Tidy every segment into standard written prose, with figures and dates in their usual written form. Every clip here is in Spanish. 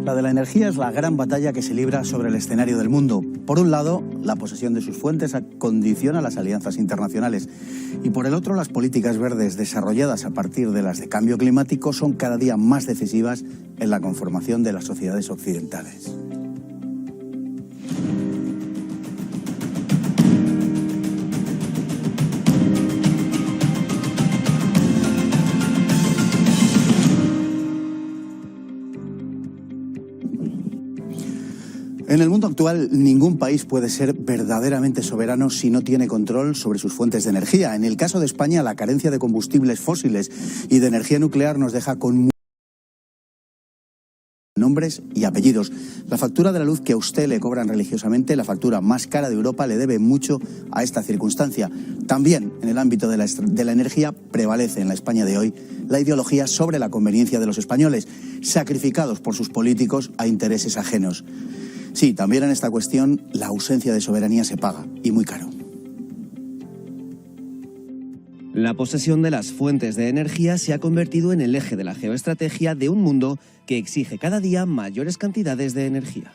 La de la energía es la gran batalla que se libra sobre el escenario del mundo. Por un lado, la posesión de sus fuentes condiciona las alianzas internacionales. Y por el otro, las políticas verdes desarrolladas a partir de las de cambio climático son cada día más decisivas en la conformación de las sociedades occidentales. En el mundo actual, ningún país puede ser verdaderamente soberano si no tiene control sobre sus fuentes de energía. En el caso de España, la carencia de combustibles fósiles y de energía nuclear nos deja con nombres y apellidos. La factura de la luz que a usted le cobran religiosamente, la factura más cara de Europa, le debe mucho a esta circunstancia. También en el ámbito de la energía prevalece en la España de hoy la ideología sobre la conveniencia de los españoles, sacrificados por sus políticos a intereses ajenos. Sí, también en esta cuestión la ausencia de soberanía se paga, y muy caro. La posesión de las fuentes de energía se ha convertido en el eje de la geoestrategia de un mundo que exige cada día mayores cantidades de energía.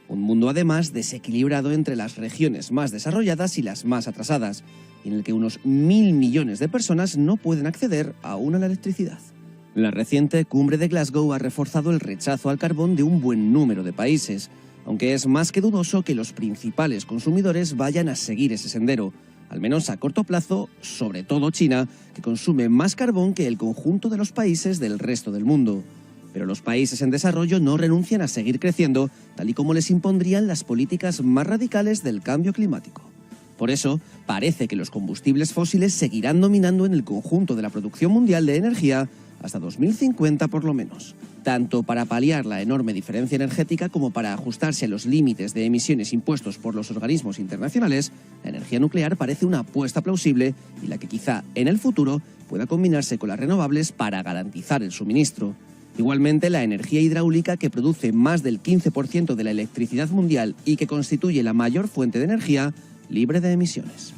Un mundo además desequilibrado entre las regiones más desarrolladas y las más atrasadas, en el que unos 1.000 millones de personas no pueden acceder aún a la electricidad. La reciente cumbre de Glasgow ha reforzado el rechazo al carbón de un buen número de países, aunque es más que dudoso que los principales consumidores vayan a seguir ese sendero, al menos a corto plazo, sobre todo China, que consume más carbón que el conjunto de los países del resto del mundo. Pero los países en desarrollo no renuncian a seguir creciendo, tal y como les impondrían las políticas más radicales del cambio climático. Por eso, parece que los combustibles fósiles seguirán dominando en el conjunto de la producción mundial de energía hasta 2050 por lo menos, tanto para paliar la enorme diferencia energética como para ajustarse a los límites de emisiones impuestos por los organismos internacionales. La energía nuclear parece una apuesta plausible y la que quizá en el futuro pueda combinarse con las renovables para garantizar el suministro. Igualmente, la energía hidráulica, que produce más del 15% de la electricidad mundial y que constituye la mayor fuente de energía libre de emisiones.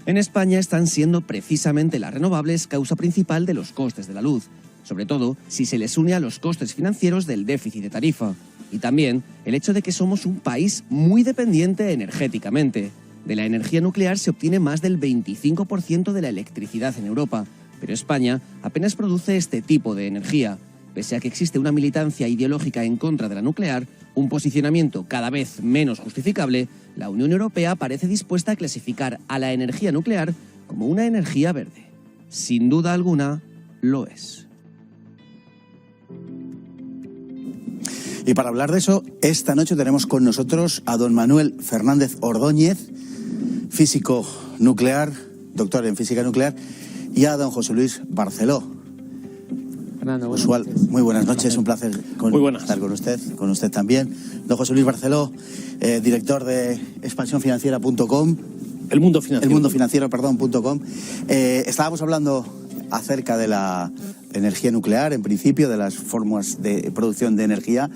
En España están siendo precisamente las renovables causa principal de los costes de la luz, sobre todo si se les une a los costes financieros del déficit de tarifa. Y también el hecho de que somos un país muy dependiente energéticamente. De la energía nuclear se obtiene más del 25% de la electricidad en Europa, pero España apenas produce este tipo de energía. Pese a que existe una militancia ideológica en contra de la nuclear, un posicionamiento cada vez menos justificable, la Unión Europea parece dispuesta a clasificar a la energía nuclear como una energía verde. Sin duda alguna, lo es. Y para hablar de eso, esta noche tenemos con nosotros a don Manuel Fernández Ordóñez, físico nuclear, doctor en física nuclear, y a don José Luis Barceló. Fernando, muy buenas noches, un placer estar con usted también. Don José Luis Barceló, director de expansiónfinanciera.com. El mundo financiero.com. Estábamos hablando acerca de la energía nuclear, en principio, de las formas de producción de energía.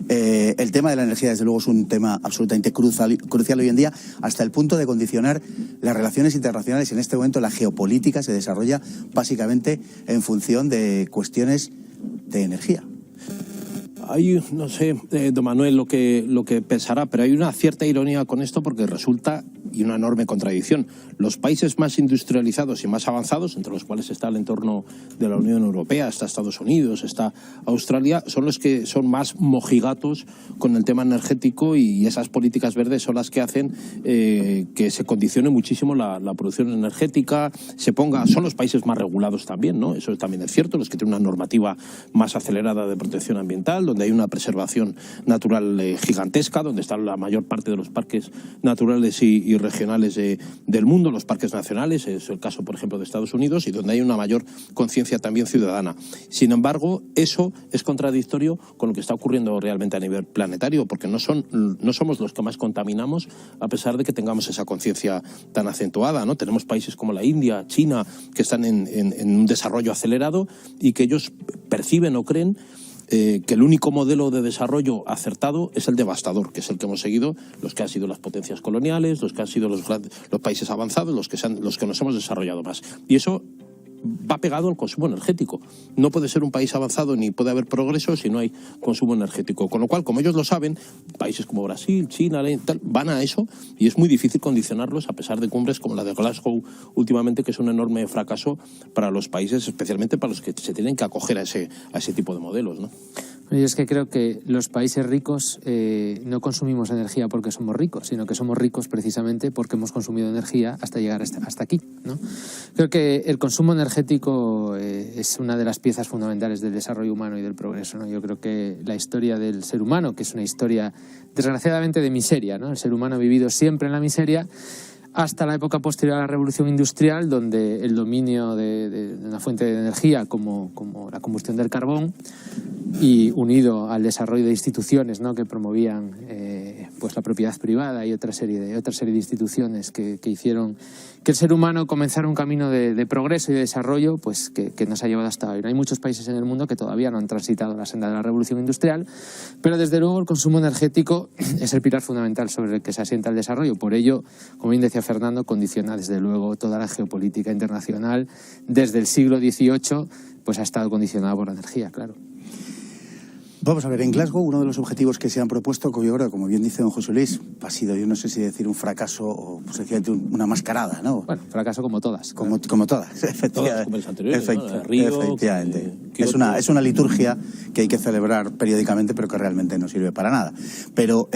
El tema de la energía, desde luego, es un tema absolutamente crucial hoy en día, hasta el punto de condicionar las relaciones internacionales. En este momento la geopolítica se desarrolla básicamente en función de cuestiones de energía. Hay, no sé, don Manuel, lo que pensará, pero hay una cierta ironía con esto porque resulta, y una enorme contradicción, los países más industrializados y más avanzados, entre los cuales está el entorno de la Unión Europea, está Estados Unidos, está Australia, son los que son más mojigatos con el tema energético, y esas políticas verdes son las que hacen que se condicione muchísimo la producción energética, son los países más regulados también, ¿no? Eso también es cierto, los que tienen una normativa más acelerada de protección ambiental, donde hay una preservación natural gigantesca, donde está la mayor parte de los parques naturales y regionales del mundo, los parques nacionales, es el caso, por ejemplo, de Estados Unidos, y donde hay una mayor conciencia también ciudadana. Sin embargo, eso es contradictorio con lo que está ocurriendo realmente a nivel planetario, porque no somos los que más contaminamos, a pesar de que tengamos esa conciencia tan acentuada, ¿no? Tenemos países como la India, China, que están en un desarrollo acelerado y que ellos perciben o creen que el único modelo de desarrollo acertado es el devastador, que es el que hemos seguido los que han sido las potencias coloniales, los que han sido los países avanzados, los que nos hemos desarrollado más. Y eso va pegado al consumo energético. No puede ser un país avanzado ni puede haber progreso si no hay consumo energético. Con lo cual, como ellos lo saben, países como Brasil, China, tal, van a eso y es muy difícil condicionarlos a pesar de cumbres como la de Glasgow últimamente, que es un enorme fracaso para los países, especialmente para los que se tienen que acoger a ese tipo de modelos, ¿no? Yo es que creo que los países ricos no consumimos energía porque somos ricos, sino que somos ricos precisamente porque hemos consumido energía hasta llegar hasta aquí, ¿no? Creo que el consumo energético es una de las piezas fundamentales del desarrollo humano y del progreso, ¿no? Yo creo que la historia del ser humano, que es una historia desgraciadamente de miseria, ¿no? El ser humano ha vivido siempre en la miseria, hasta la época posterior a la Revolución Industrial, donde el dominio de una fuente de energía como la combustión del carbón, y unido al desarrollo de instituciones, ¿no?, que promovían pues la propiedad privada y otra serie de instituciones que hicieron que el ser humano comenzara un camino de progreso y de desarrollo, pues que nos ha llevado hasta hoy. Hay muchos países en el mundo que todavía no han transitado la senda de la Revolución Industrial, pero desde luego el consumo energético es el pilar fundamental sobre el que se asienta el desarrollo. Por ello, como bien decía Fernando, condiciona desde luego toda la geopolítica internacional. Desde el siglo XVIII pues ha estado condicionada por la energía, claro. Vamos a ver, en Glasgow uno de los objetivos que se han propuesto, yo creo, como bien dice don José Luis, ha sido, yo no sé si decir un fracaso o sencillamente una mascarada, ¿no? Bueno, fracaso como todas. Como todas, efectivamente. Todas como las anteriores, ¿no? Efectivamente. Es una liturgia que hay que celebrar periódicamente, pero que realmente no sirve para nada. Pero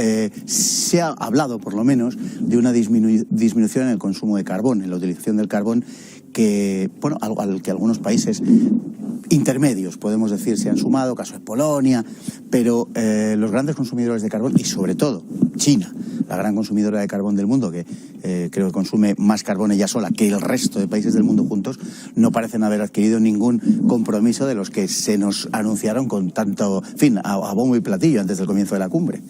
se ha hablado, por lo menos, de una disminución en el consumo de carbón, en la utilización del carbón, que, bueno, al que algunos países intermedios, podemos decir, se han sumado, caso de Polonia, pero los grandes consumidores de carbón, y sobre todo China, la gran consumidora de carbón del mundo, que creo que consume más carbón ella sola que el resto de países del mundo juntos, no parecen haber adquirido ningún compromiso de los que se nos anunciaron con tanto, en fin, a bombo y platillo antes del comienzo de la cumbre.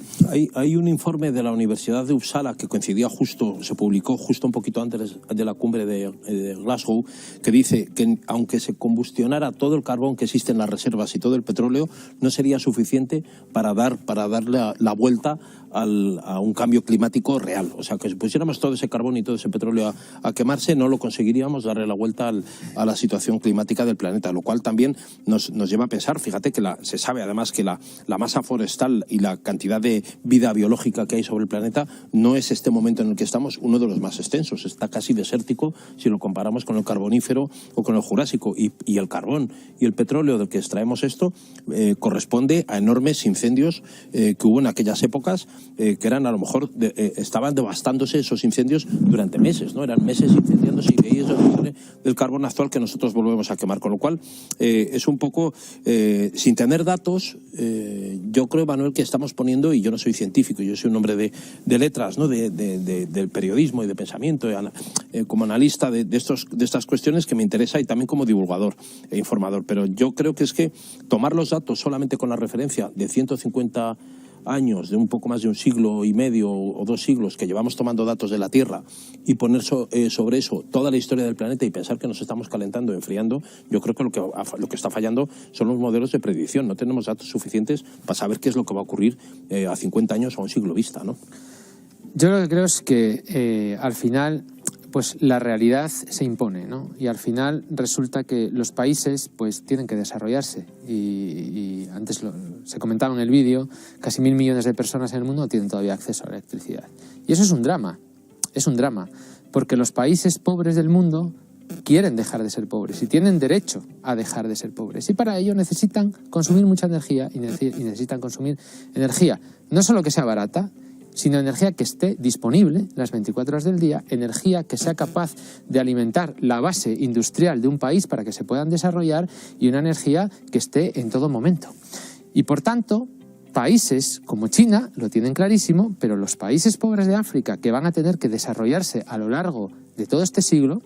Hay un informe de la Universidad de Uppsala que coincidía se publicó justo un poquito antes de la cumbre de Glasgow, que dice que aunque se combustionara todo el carbón que existe en las reservas y todo el petróleo, no sería suficiente para darle la vuelta a un cambio climático real. O sea, que si pusiéramos todo ese carbón y todo ese petróleo a quemarse, no lo conseguiríamos darle la vuelta a la situación climática del planeta, lo cual también nos lleva a pensar, fíjate que se sabe además que la masa forestal y la cantidad de vida biológica que hay sobre el planeta no es este momento en el que estamos uno de los más extensos, está casi desértico si lo comparamos con el carbonífero o con el jurásico, y el carbón y el petróleo del que extraemos esto corresponde a enormes incendios que hubo en aquellas épocas, que eran a lo mejor estaban devastándose esos incendios durante meses, ¿no? Eran meses incendiándose, y ahí es el carbón actual que nosotros volvemos a quemar, con lo cual es un poco sin tener datos. Yo creo, Manuel, que estamos poniendo, y yo no soy científico, yo soy un hombre de letras, ¿no? del periodismo y de pensamiento, como analista de estas cuestiones que me interesa, y también como divulgador e informador, pero yo creo que es que tomar los datos solamente con la referencia de 150 años, de un poco más de un siglo y medio o 2 siglos que llevamos tomando datos de la Tierra, y poner sobre eso toda la historia del planeta y pensar que nos estamos calentando, enfriando, yo creo que lo que está fallando son los modelos de predicción. No tenemos datos suficientes para saber qué es lo que va a ocurrir a 50 años o a un siglo vista, ¿no? Yo lo que creo es que al final pues la realidad se impone, ¿no? Y al final resulta que los países pues tienen que desarrollarse, y antes se comentaba en el vídeo, casi 1.000 millones de personas en el mundo no tienen todavía acceso a la electricidad. Y eso es un drama, porque los países pobres del mundo quieren dejar de ser pobres y tienen derecho a dejar de ser pobres, y para ello necesitan consumir mucha energía y necesitan consumir energía no solo que sea barata, sino energía que esté disponible las 24 horas del día, energía que sea capaz de alimentar la base industrial de un país para que se puedan desarrollar, y una energía que esté en todo momento. Y por tanto, países como China lo tienen clarísimo, pero los países pobres de África, que van a tener que desarrollarse a lo largo de todo este siglo,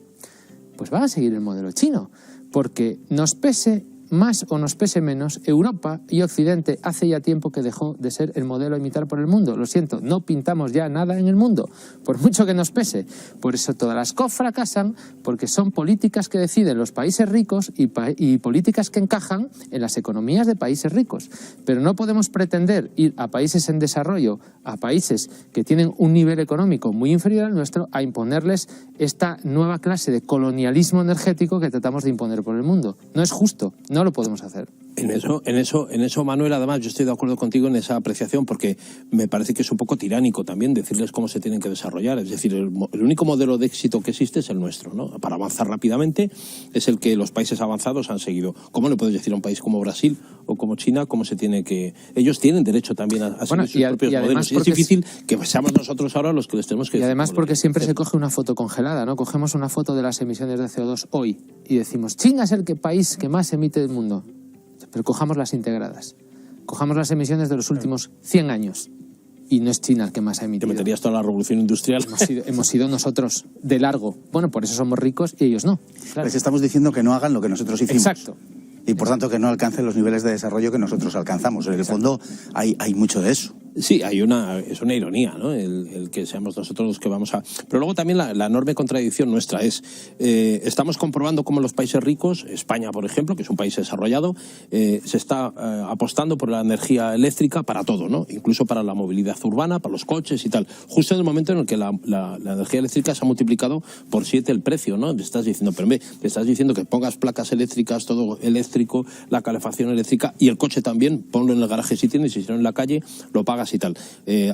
pues van a seguir el modelo chino, porque nos pese más o nos pese menos, Europa y Occidente hace ya tiempo que dejó de ser el modelo a imitar por el mundo. Lo siento, no pintamos ya nada en el mundo, por mucho que nos pese. Por eso todas las COP fracasan, porque son políticas que deciden los países ricos y políticas que encajan en las economías de países ricos. Pero no podemos pretender ir a países en desarrollo, a países que tienen un nivel económico muy inferior al nuestro, a imponerles esta nueva clase de colonialismo energético que tratamos de imponer por el mundo. No es justo, no lo podemos hacer. En eso, Manuel, además, yo estoy de acuerdo contigo en esa apreciación, porque me parece que es un poco tiránico también decirles cómo se tienen que desarrollar. Es decir, el único modelo de éxito que existe es el nuestro, ¿no? Para avanzar rápidamente es el que los países avanzados han seguido. ¿Cómo le puedes decir a un país como Brasil o como China cómo se tiene que...? Ellos tienen derecho también a seguir sus propios modelos. Y es difícil que seamos nosotros ahora los que les tenemos que... Y además porque siempre se coge una foto congelada, ¿no? Cogemos una foto de las emisiones de CO2 hoy y decimos, China es el país que más emite del mundo. Pero cojamos las integradas. Cojamos las emisiones de los últimos 100 años. Y no es China el que más ha emitido. Te meterías toda la revolución industrial. Hemos sido nosotros de largo. Bueno, por eso somos ricos y ellos no. Claro. Les estamos diciendo que no hagan lo que nosotros hicimos. Exacto. Y por tanto que no alcancen los niveles de desarrollo que nosotros alcanzamos. En el fondo hay mucho de eso. Sí, es una ironía, ¿no? El que seamos nosotros los que vamos a... Pero luego también la enorme contradicción nuestra es, estamos comprobando cómo los países ricos, España por ejemplo, que es un país desarrollado, se está apostando por la energía eléctrica para todo, ¿no? Incluso para la movilidad urbana, para los coches y tal. Justo en el momento en el que la energía eléctrica se ha multiplicado por 7 el precio, ¿no? Te estás diciendo, pero te estás diciendo que pongas placas eléctricas, todo eléctrico, la calefacción eléctrica y el coche también, ponlo en el garaje si tienes, y si no en la calle, lo pagas y tal.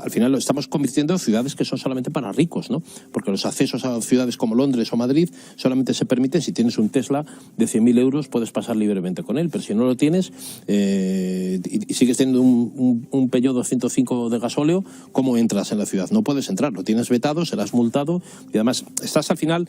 Al final lo estamos convirtiendo en ciudades que son solamente para ricos, ¿no? Porque los accesos a ciudades como Londres o Madrid solamente se permiten si tienes un Tesla de 100.000 euros, puedes pasar libremente con él, pero si no lo tienes y sigues teniendo un Peugeot 205 de gasóleo, ¿cómo entras en la ciudad? No puedes entrar, lo tienes vetado, serás multado y además estás al final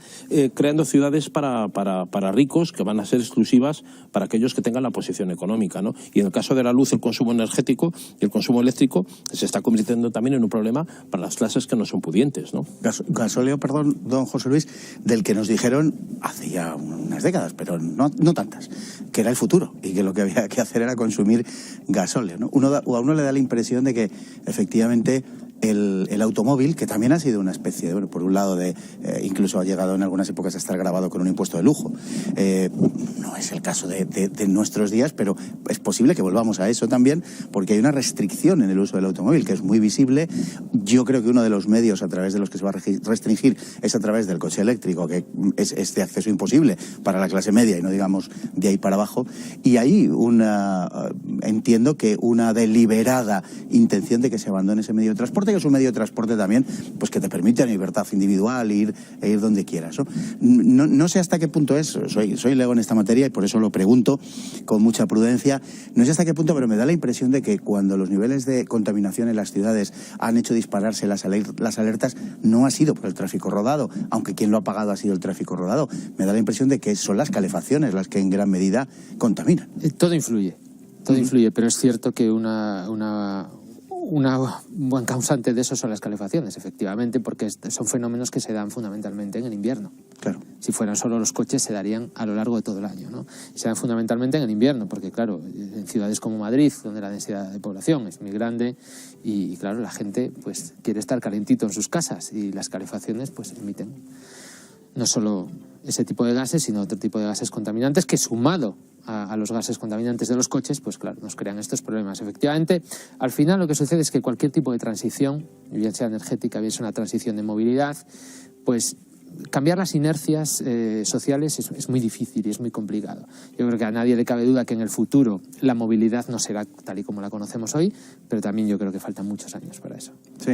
creando ciudades para ricos que van a ser exclusivas para aquellos que tengan la posición económica, ¿no? Y en el caso de la luz, el consumo energético y el consumo eléctrico se está convirtiendo también en un problema para las clases que no son pudientes, ¿no? Gasóleo, perdón, don José Luis, del que nos dijeron hace ya unas décadas, pero no tantas, que era el futuro y que lo que había que hacer era consumir gasóleo, ¿no? A uno le da la impresión de que efectivamente el automóvil, que también ha sido una especie de, bueno, por un lado incluso ha llegado en algunas épocas a estar grabado con un impuesto de lujo. No es el caso de nuestros días, pero es posible que volvamos a eso también, porque hay una restricción en el uso del automóvil que es muy visible. Yo creo que uno de los medios a través de los que se va a restringir es a través del coche eléctrico, que es de acceso imposible para la clase media y no digamos de ahí para abajo. Y hay entiendo que una deliberada intención de que se abandone ese medio de transporte, que es un medio de transporte también pues que te permite la libertad individual ir donde quieras, ¿no? No sé hasta qué punto es, soy lego en esta materia y por eso lo pregunto con mucha prudencia, no sé hasta qué punto, pero me da la impresión de que cuando los niveles de contaminación en las ciudades han hecho dispararse las alertas, no ha sido por el tráfico rodado, aunque quien lo ha pagado ha sido el tráfico rodado. Me da la impresión de que son las calefacciones las que en gran medida contaminan. Todo influye, pero es cierto que una buen causante de eso son las calefacciones, efectivamente, porque son fenómenos que se dan fundamentalmente en el invierno. Claro. Si fueran solo los coches, se darían a lo largo de todo el año, ¿no? Se dan fundamentalmente en el invierno, porque, claro, en ciudades como Madrid, donde la densidad de población es muy grande y claro, la gente pues quiere estar calentito en sus casas y las calefacciones pues emiten no solo ese tipo de gases, sino otro tipo de gases contaminantes que, sumado a los gases contaminantes de los coches, pues claro, nos crean estos problemas. Efectivamente, al final lo que sucede es que cualquier tipo de transición, bien sea energética, bien sea una transición de movilidad, pues cambiar las inercias sociales es muy difícil y es muy complicado. Yo creo que a nadie le cabe duda que en el futuro la movilidad no será tal y como la conocemos hoy, pero también yo creo que faltan muchos años para eso. Sí.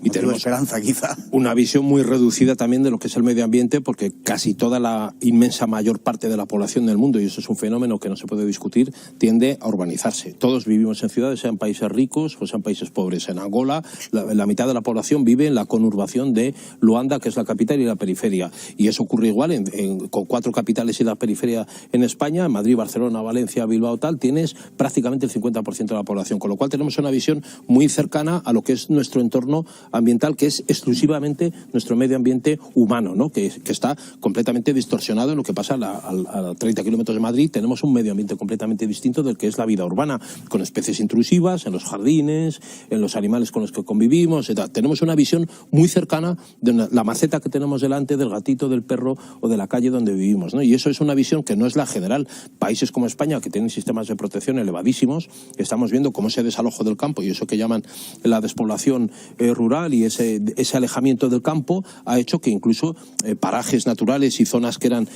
Y tenemos esperanza, quizá. Una visión muy reducida también de lo que es el medio ambiente, porque casi toda la inmensa mayor parte de la población del mundo, y eso es un fenómeno que no se puede discutir, tiende a urbanizarse. Todos vivimos en ciudades, sean países ricos o sean países pobres. En Angola, la mitad de la población vive en la conurbación de Luanda, que es la capital, y la periferia. Y eso ocurre igual con 4 capitales y la periferia en España, en Madrid, Barcelona, Valencia, Bilbao, tal, tienes prácticamente el 50% de la población, con lo cual tenemos una visión muy cercana a lo que es nuestro entorno ambiental, que es exclusivamente nuestro medio ambiente humano, ¿no? Que está completamente distorsionado en lo que pasa a 30 kilómetros de Madrid. Tenemos un medio ambiente completamente distinto del que es la vida urbana, con especies intrusivas en los jardines, en los animales con los que convivimos, etc. Tenemos una visión muy cercana de la maceta que tenemos delante, del gatito, del perro o de la calle donde vivimos, ¿no? Y eso es una visión que no es la general. Países como España, que tienen sistemas de protección elevadísimos, estamos viendo cómo ese desalojo del campo y eso que llaman la despoblación rural y ese alejamiento del campo ha hecho que incluso parajes naturales y zonas que eran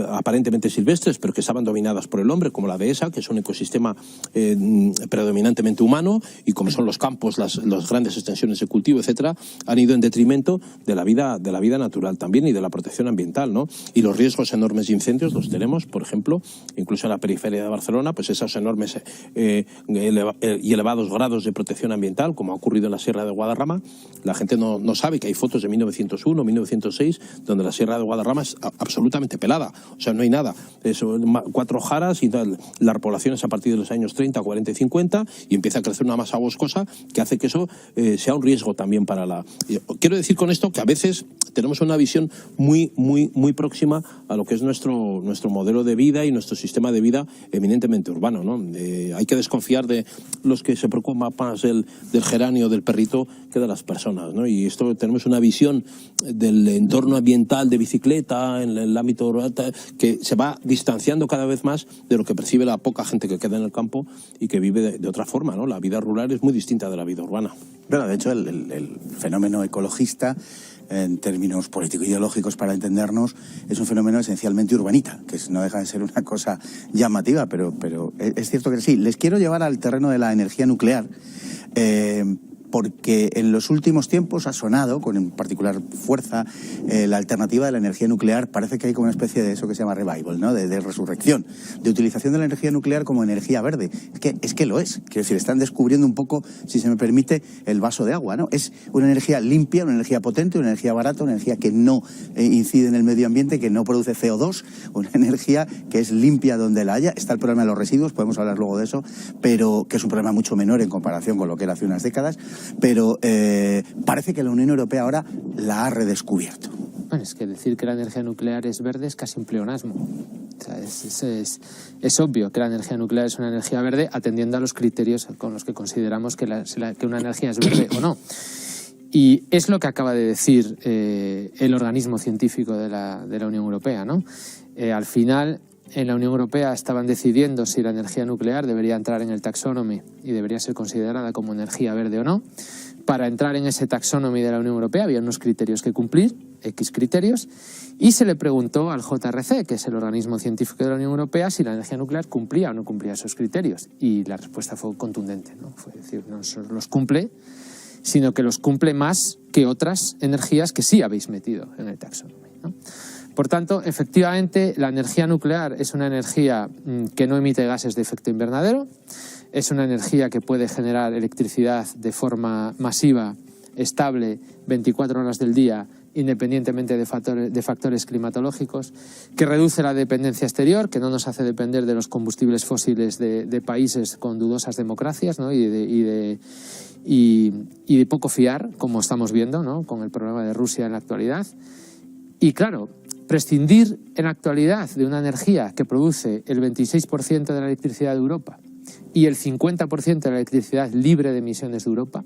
aparentemente silvestres pero que estaban dominadas por el hombre, como la dehesa, que es un ecosistema predominantemente humano, y como son los campos, las grandes extensiones de cultivo, etcétera, han ido en detrimento de la vida natural también y de la protección ambiental, ¿no? Y los riesgos enormes de incendios los tenemos, por ejemplo, incluso en la periferia de Barcelona, pues esos enormes y elevados grados de protección ambiental, como ha ocurrido en la Sierra de Guadarrama. La gente no sabe que hay fotos de 1901, 1906, donde la Sierra de Guadarrama es absolutamente pelada, o sea, no hay nada, son 4 jaras y tal. La repoblación es a partir de los años 30, 40 y 50 y empieza a crecer una masa boscosa que hace que eso sea un riesgo también para la... Quiero decir con esto que a veces tenemos una visión muy próxima a lo que es nuestro modelo de vida y nuestro sistema de vida eminentemente urbano, ¿no? Hay que desconfiar de los que se preocupan más del geranio, del perrito, que de las personas, ¿no? Y esto tenemos una visión del entorno ambiental de bicicleta en el ámbito rural que se va distanciando cada vez más de lo que percibe la poca gente que queda en el campo y que vive de otra forma, ¿no? La vida rural es muy distinta de la vida urbana. Bueno, de hecho, el fenómeno ecologista, en términos político-ideológicos para entendernos, es un fenómeno esencialmente urbanita, que no deja de ser una cosa llamativa, pero es cierto que sí. Les quiero llevar al terreno de la energía nuclear, porque en los últimos tiempos ha sonado con en particular fuerza la alternativa de la energía nuclear. Parece que hay como una especie de eso que se llama revival, ¿no? De resurrección, de utilización de la energía nuclear como energía verde. Es que lo es. Quiero decir, están descubriendo un poco, si se me permite, el vaso de agua, ¿no? Es una energía limpia, una energía potente, una energía barata, una energía que no incide en el medio ambiente, que no produce CO2, una energía que es limpia donde la haya. Está el problema de los residuos, podemos hablar luego de eso, pero que es un problema mucho menor en comparación con lo que era hace unas décadas. Pero parece que la Unión Europea ahora la ha redescubierto. Bueno, es que decir que la energía nuclear es verde es casi un pleonasmo. O sea, es obvio que la energía nuclear es una energía verde atendiendo a los criterios con los que consideramos que una energía es verde o no. Y es lo que acaba de decir el organismo científico de la Unión Europea, ¿no? Al final, en la Unión Europea estaban decidiendo si la energía nuclear debería entrar en el taxonomy y debería ser considerada como energía verde o no. Para entrar en ese taxonomy de la Unión Europea había unos criterios que cumplir, X criterios, y se le preguntó al JRC, que es el organismo científico de la Unión Europea, si la energía nuclear cumplía o no cumplía esos criterios. Y la respuesta fue contundente, ¿no? Fue decir, no solo los cumple, sino que los cumple más que otras energías que sí habéis metido en el taxonomy, ¿no? Por tanto, efectivamente, la energía nuclear es una energía que no emite gases de efecto invernadero, es una energía que puede generar electricidad de forma masiva, estable, 24 horas del día, independientemente de factores climatológicos, que reduce la dependencia exterior, que no nos hace depender de los combustibles fósiles de países con dudosas democracias, ¿no? y de poco fiar, como estamos viendo, ¿no? Con el problema de Rusia en la actualidad. Y claro, prescindir en la actualidad de una energía que produce el 26% de la electricidad de Europa y el 50% de la electricidad libre de emisiones de Europa,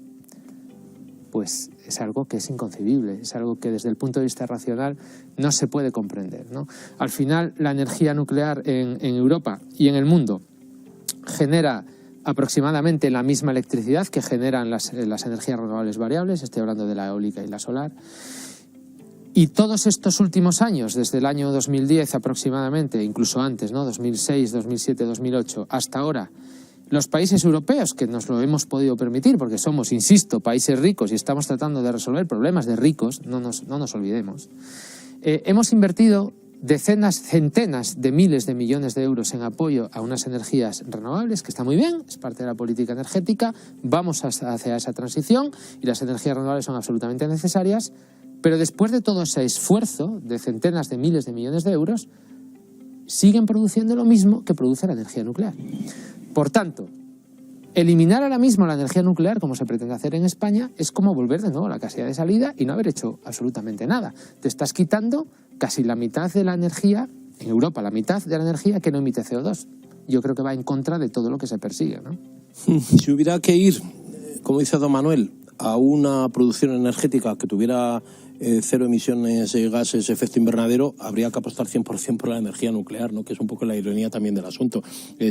pues es algo que es inconcebible, es algo que desde el punto de vista racional no se puede comprender, ¿no? Al final, la energía nuclear en Europa y en el mundo genera aproximadamente la misma electricidad que generan las energías renovables variables, estoy hablando de la eólica y la solar. Y todos estos últimos años, desde el año 2010 aproximadamente, incluso antes, ¿no? 2006, 2007, 2008, hasta ahora, los países europeos, que nos lo hemos podido permitir, porque somos, insisto, países ricos y estamos tratando de resolver problemas de ricos, no nos olvidemos, hemos invertido decenas, centenas de miles de millones de euros en apoyo a unas energías renovables, que está muy bien, es parte de la política energética, vamos hacia esa transición y las energías renovables son absolutamente necesarias. Pero después de todo ese esfuerzo de centenas de miles de millones de euros, siguen produciendo lo mismo que produce la energía nuclear. Por tanto, eliminar ahora mismo la energía nuclear, como se pretende hacer en España, es como volver de nuevo a la casilla de salida y no haber hecho absolutamente nada. Te estás quitando casi la mitad de la energía, en Europa, la mitad de la energía que no emite CO2. Yo creo que va en contra de todo lo que se persigue, ¿no? Si hubiera que ir, como dice don Manuel, a una producción energética que tuviera cero emisiones de gases de efecto invernadero, habría que apostar 100% por la energía nuclear, ¿no? Que es un poco la ironía también del asunto.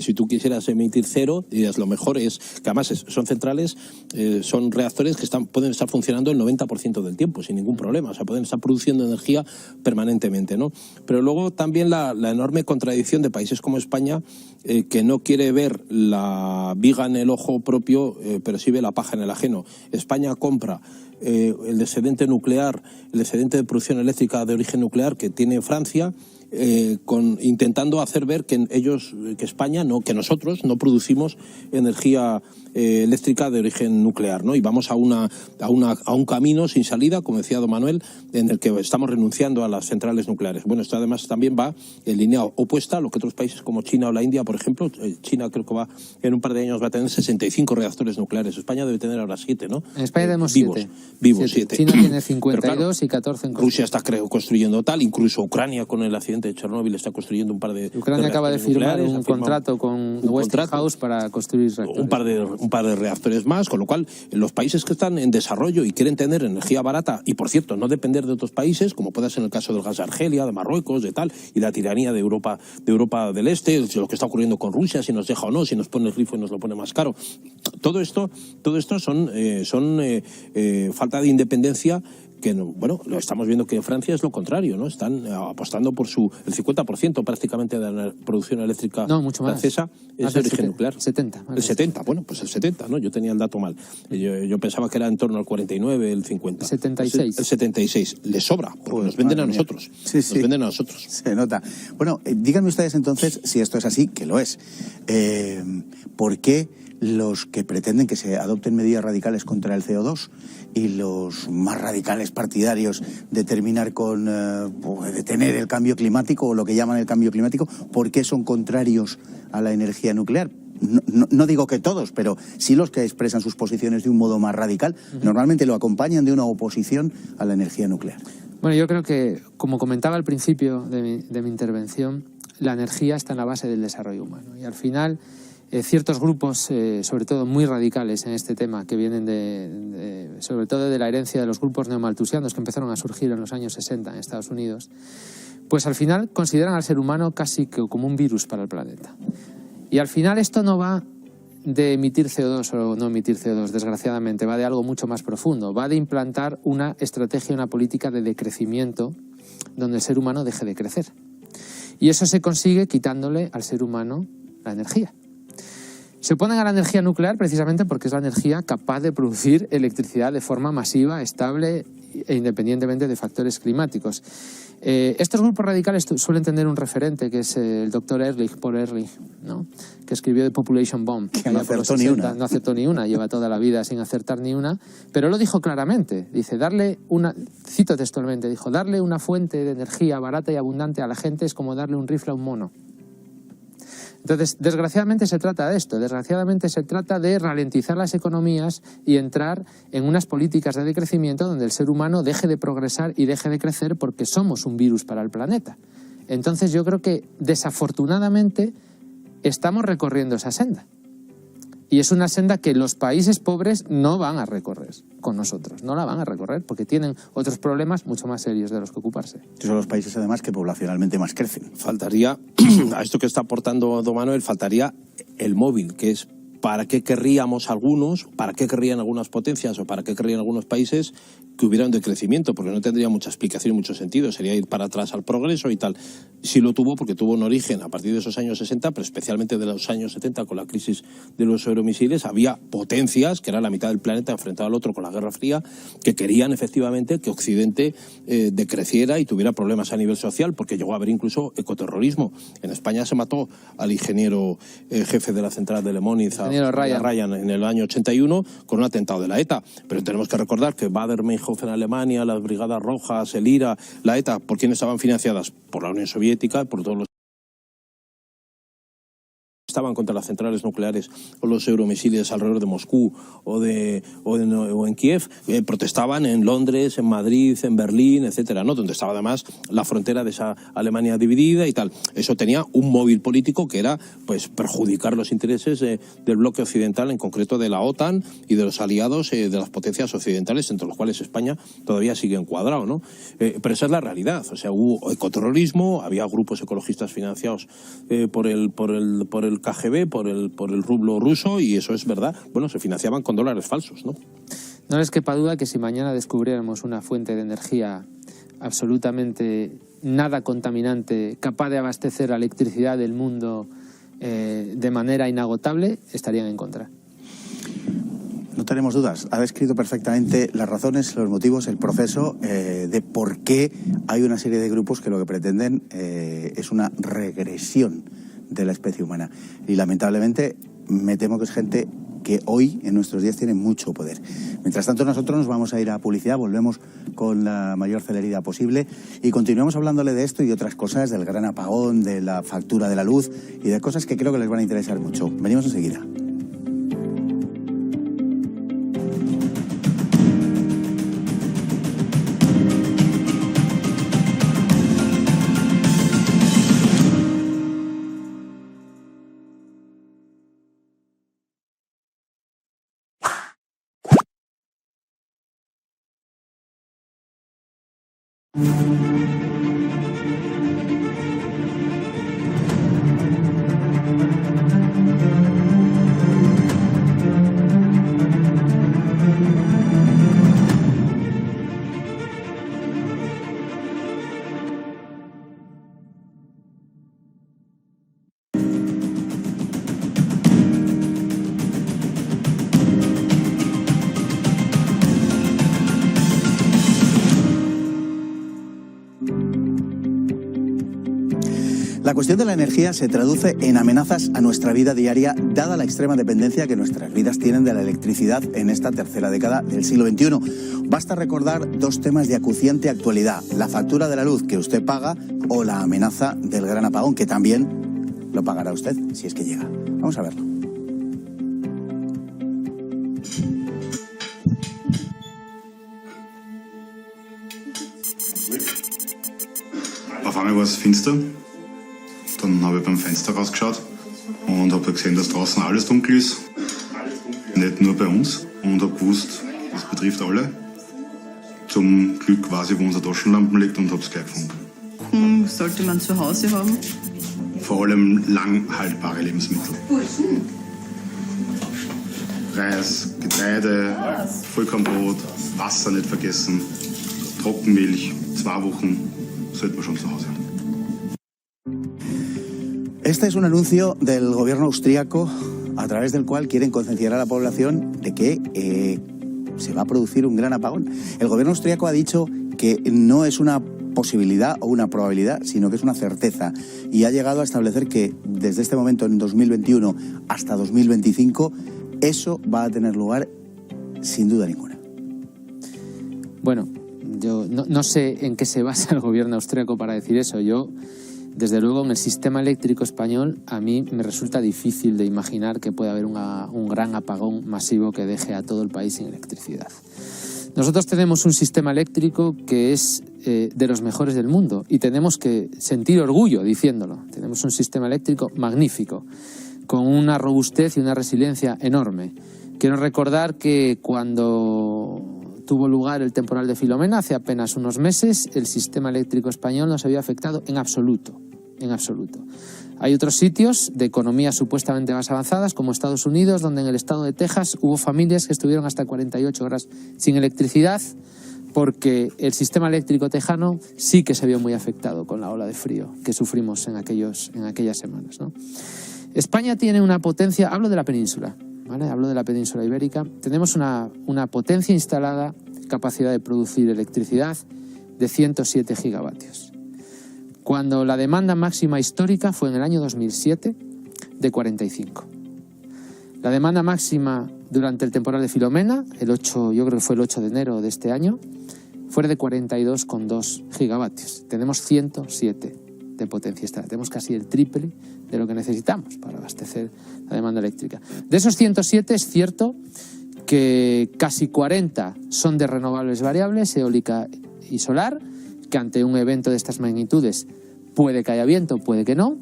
Si tú quisieras emitir cero, dirías, lo mejor es que además son centrales, son reactores que pueden estar funcionando el 90% del tiempo sin ningún problema, o sea, pueden estar produciendo energía permanentemente, ¿no? Pero luego también la enorme contradicción de países como España, que no quiere ver la viga en el ojo propio, pero sí ve la paja en el ajeno. España compra el excedente nuclear, el excedente de producción eléctrica de origen nuclear que tiene Francia, intentando hacer ver que España, que nosotros no producimos energía eléctrica de origen nuclear, ¿no? Y vamos a un camino sin salida, como decía don Manuel, en el que estamos renunciando a las centrales nucleares. Bueno, esto además también va en línea opuesta a lo que otros países como China o la India, por ejemplo. China creo que en un par de años va a tener 65 reactores nucleares. España debe tener ahora 7, ¿no? En España tenemos vivos 7. China tiene 52 claro, y 14 en Rusia está construyendo tal, incluso Ucrania con el accidente de Chernóbil está construyendo un par de... Ucrania acaba de firmar un contrato con Westinghouse para construir reactores. Un par de reactores más, con lo cual los países que están en desarrollo y quieren tener energía barata y, por cierto, no depender de otros países, como puede ser en el caso del gas de Argelia, de Marruecos, de tal, y la tiranía de Europa del Este, lo que está ocurriendo con Rusia, si nos deja o no, si nos pone el grifo y nos lo pone más caro. Todo esto son falta de independencia, que bueno, lo estamos viendo que en Francia es lo contrario, ¿no? Están apostando por el 50% prácticamente de la producción eléctrica francesa es de origen nuclear. 70. El 70, bueno, pues el 70, ¿no? Yo tenía el dato mal. Yo pensaba que era en torno al 49, el 50. 76. El 76. Les sobra, porque nos venden a nosotros. Sí. Nos venden a nosotros. Se nota. Bueno, díganme ustedes entonces, si esto es así, que lo es, ¿por qué los que pretenden que se adopten medidas radicales contra el CO2 y los más radicales partidarios de terminar con detener el cambio climático o lo que llaman el cambio climático, ¿por qué son contrarios a la energía nuclear? No digo que todos, pero sí los que expresan sus posiciones de un modo más radical, normalmente lo acompañan de una oposición a la energía nuclear. Bueno, yo creo que, como comentaba al principio de mi intervención, la energía está en la base del desarrollo humano. Y al final, ciertos grupos, sobre todo muy radicales en este tema, que vienen sobre todo de la herencia de los grupos neomalthusianos que empezaron a surgir en los años 60 en Estados Unidos, pues al final consideran al ser humano casi que como un virus para el planeta. Y al final esto no va de emitir CO2 o no emitir CO2, desgraciadamente, va de algo mucho más profundo. Va de implantar una estrategia, una política de decrecimiento donde el ser humano deje de crecer. Y eso se consigue quitándole al ser humano la energía. Se oponen a la energía nuclear precisamente porque es la energía capaz de producir electricidad de forma masiva, estable e independientemente de factores climáticos. Estos grupos radicales suelen tener un referente que es el doctor Paul Ehrlich, ¿no? Que escribió The Population Bomb. Que no acertó ni una. No acertó ni una, lleva toda la vida sin acertar ni una, pero lo dijo claramente. Dice, cito textualmente, dijo, darle una fuente de energía barata y abundante a la gente es como darle un rifle a un mono. Entonces, desgraciadamente se trata de esto, desgraciadamente se trata de ralentizar las economías y entrar en unas políticas de decrecimiento donde el ser humano deje de progresar y deje de crecer porque somos un virus para el planeta. Entonces yo creo que desafortunadamente estamos recorriendo esa senda. Y es una senda que los países pobres no van a recorrer con nosotros, no la van a recorrer porque tienen otros problemas mucho más serios de los que ocuparse. Son los países además que poblacionalmente más crecen. Faltaría, a esto que está aportando don Manuel, faltaría el móvil, que es para qué querríamos algunos, para qué querrían algunas potencias o para qué querrían algunos países que hubiera un decrecimiento, porque no tendría mucha explicación y mucho sentido, sería ir para atrás al progreso y tal. Sí lo tuvo porque tuvo un origen a partir de esos años 60, pero especialmente de los años 70 con la crisis de los euromisiles, había potencias, que era la mitad del planeta enfrentado al otro con la Guerra Fría, que querían efectivamente que Occidente decreciera y tuviera problemas a nivel social, porque llegó a haber incluso ecoterrorismo. En España se mató al ingeniero jefe de la central de Lemóniz, Ryan, en el año 81, con un atentado de la ETA. Pero tenemos que recordar que Baader-Meinhof en Alemania, las Brigadas Rojas, el IRA, la ETA, ¿por quién estaban financiadas? Por la Unión Soviética, por todos los protestaban contra las centrales nucleares o los euromisiles alrededor de Moscú o en Kiev, protestaban en Londres, en Madrid, en Berlín, etcétera, ¿no? Donde estaba además la frontera de esa Alemania dividida y tal. Eso tenía un móvil político que era pues perjudicar los intereses del bloque occidental, en concreto de la OTAN y de los aliados de las potencias occidentales, entre los cuales España todavía sigue encuadrado, ¿no? Pero esa es la realidad. O sea, hubo ecoterrorismo, había grupos ecologistas financiados por el KGB, por el rublo ruso, y eso es verdad. Bueno, se financiaban con dólares falsos, ¿no? No les quepa duda que si mañana descubriéramos una fuente de energía absolutamente nada contaminante, capaz de abastecer la electricidad del mundo de manera inagotable, estarían en contra. No tenemos dudas. Ha descrito perfectamente las razones, los motivos, el proceso de por qué hay una serie de grupos que lo que pretenden es una regresión de la especie humana. Y lamentablemente me temo que es gente que hoy, en nuestros días, tiene mucho poder. Mientras tanto, nosotros nos vamos a ir a publicidad, volvemos con la mayor celeridad posible y continuamos hablándole de esto y de otras cosas, del gran apagón, de la factura de la luz y de cosas que creo que les van a interesar mucho. Venimos enseguida. La cuestión de la energía se traduce en amenazas a nuestra vida diaria, dada la extrema dependencia que nuestras vidas tienen de la electricidad en esta tercera década del siglo XXI. Basta recordar dos temas de acuciante actualidad: la factura de la luz que usted paga o la amenaza del gran apagón, que también lo pagará usted si es que llega. Vamos a verlo. Auf einmal war es finster. Dann habe ich beim Fenster rausgeschaut und habe gesehen, dass draußen alles dunkel ist. Nicht nur bei uns. Und habe gewusst, das betrifft alle. Zum Glück weiß ich, wo unsere Taschenlampen liegt und habe es gleich gefunden. Sollte man zu Hause haben? Vor allem langhaltbare Lebensmittel. Reis, Getreide, Vollkornbrot, Wasser nicht vergessen, Trockenmilch, 2 Wochen sollte man schon zu Hause haben. Este es un anuncio del gobierno austríaco a través del cual quieren concienciar a la población de que se va a producir un gran apagón. El gobierno austríaco ha dicho que no es una posibilidad o una probabilidad, sino que es una certeza, y ha llegado a establecer que desde este momento, en 2021 hasta 2025, eso va a tener lugar sin duda ninguna. Bueno, yo no sé en qué se basa el gobierno austríaco para decir eso. Yo, desde luego, en el sistema eléctrico español, a mí me resulta difícil de imaginar que pueda haber un gran apagón masivo que deje a todo el país sin electricidad. Nosotros tenemos un sistema eléctrico que es de los mejores del mundo y tenemos que sentir orgullo diciéndolo. Tenemos un sistema eléctrico magnífico, con una robustez y una resiliencia enorme. Quiero recordar que cuando tuvo lugar el temporal de Filomena, hace apenas unos meses, el sistema eléctrico español no se había afectado en absoluto. En absoluto. Hay otros sitios de economías supuestamente más avanzadas, como Estados Unidos, donde en el estado de Texas hubo familias que estuvieron hasta 48 horas sin electricidad, porque el sistema eléctrico tejano sí que se vio muy afectado con la ola de frío que sufrimos en aquellas semanas, ¿no? España tiene una potencia, hablo de la península, ¿vale? Hablo de la península ibérica. Tenemos una potencia instalada, capacidad de producir electricidad de 107 gigavatios. Cuando la demanda máxima histórica fue en el año 2007 de 45. La demanda máxima durante el temporal de Filomena, yo creo que fue el 8 de enero de este año, fue de 42,2 gigavatios. Tenemos 107. de potencia instalada. Tenemos casi el triple de lo que necesitamos para abastecer la demanda eléctrica. De esos 107 es cierto que casi 40 son de renovables variables, eólica y solar, que ante un evento de estas magnitudes puede que haya viento, puede que no,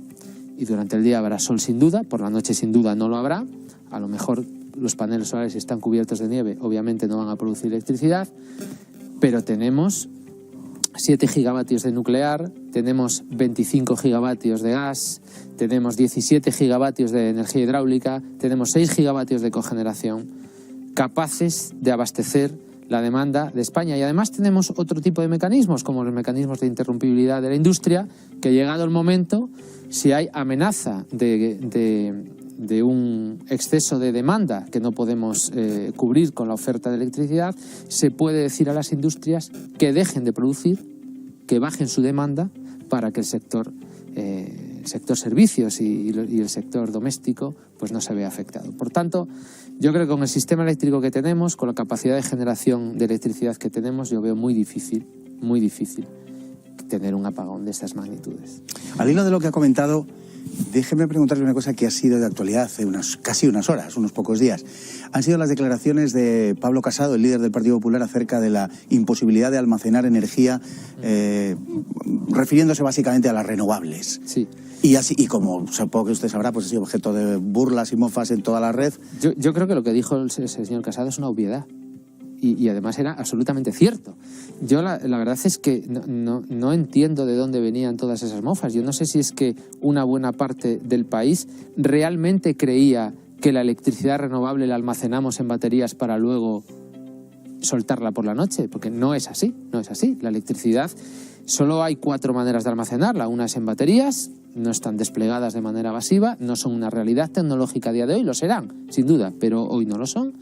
y durante el día habrá sol sin duda, por la noche sin duda no lo habrá. A lo mejor los paneles solares, si están cubiertos de nieve, obviamente no van a producir electricidad, pero tenemos 7 gigavatios de nuclear, tenemos 25 gigavatios de gas, tenemos 17 gigavatios de energía hidráulica, tenemos 6 gigavatios de cogeneración, capaces de abastecer la demanda de España. Y además tenemos otro tipo de mecanismos, como los mecanismos de interrumpibilidad de la industria, que llegado el momento, si hay amenaza de un exceso de demanda que no podemos cubrir con la oferta de electricidad, se puede decir a las industrias que dejen de producir, que bajen su demanda para que el sector servicios y el sector doméstico pues no se vea afectado. Por tanto, yo creo que con el sistema eléctrico que tenemos, con la capacidad de generación de electricidad que tenemos, yo veo muy difícil tener un apagón de estas magnitudes. Al hilo de lo que ha comentado, déjeme preguntarle una cosa que ha sido de actualidad hace casi unas horas, unos pocos días. Han sido las declaraciones de Pablo Casado, el líder del Partido Popular, acerca de la imposibilidad de almacenar energía, refiriéndose básicamente a las renovables. Sí. Y como supongo que usted sabrá, pues ha sido objeto de burlas y mofas en toda la red. Yo creo que lo que dijo el señor Casado es una obviedad. Y además era absolutamente cierto. Yo la verdad es que no entiendo de dónde venían todas esas mofas. Yo no sé si es que una buena parte del país realmente creía que la electricidad renovable la almacenamos en baterías para luego soltarla por la noche, porque no es así. La electricidad, solo hay 4 maneras de almacenarla. Una es en baterías, no están desplegadas de manera masiva, no son una realidad tecnológica a día de hoy, lo serán, sin duda, pero hoy no lo son.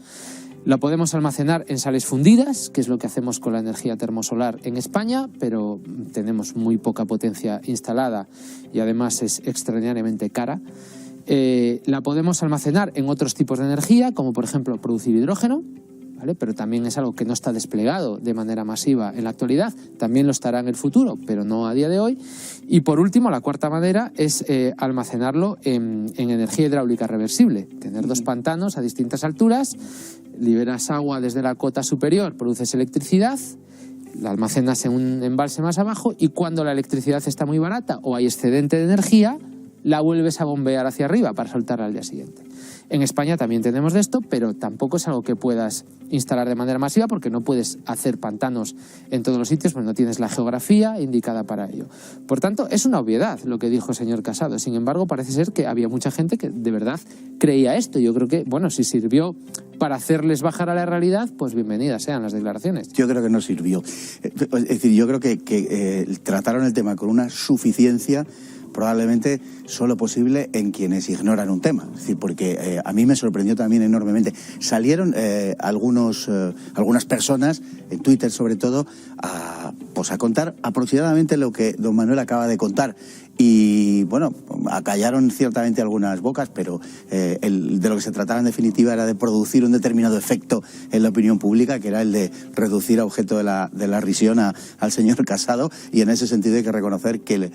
La podemos almacenar en sales fundidas, que es lo que hacemos con la energía termosolar en España, pero tenemos muy poca potencia instalada y además es extraordinariamente cara. La podemos almacenar en otros tipos de energía, como por ejemplo producir hidrógeno, ¿vale? Pero también es algo que no está desplegado de manera masiva en la actualidad, también lo estará en el futuro, pero no a día de hoy. Y por último, la cuarta manera es almacenarlo en energía hidráulica reversible, tener 2 pantanos a distintas alturas, liberas agua desde la cota superior, produces electricidad, la almacenas en un embalse más abajo y cuando la electricidad está muy barata o hay excedente de energía, la vuelves a bombear hacia arriba para soltarla al día siguiente. En España también tenemos de esto, pero tampoco es algo que puedas instalar de manera masiva porque no puedes hacer pantanos en todos los sitios, porque no tienes la geografía indicada para ello. Por tanto, es una obviedad lo que dijo el señor Casado. Sin embargo, parece ser que había mucha gente que de verdad creía esto. Yo creo que, bueno, si sirvió para hacerles bajar a la realidad, pues bienvenidas sean las declaraciones. Yo creo que no sirvió. Es decir, yo creo que trataron el tema con una suficiencia probablemente solo posible en quienes ignoran un tema. Es decir, porque a mí me sorprendió también enormemente. Salieron algunas personas, en Twitter sobre todo, a contar aproximadamente lo que don Manuel acaba de contar. Y bueno, acallaron ciertamente algunas bocas, pero de lo que se trataba en definitiva era de producir un determinado efecto en la opinión pública, que era el de reducir a objeto de la risión al señor Casado, y en ese sentido hay que reconocer que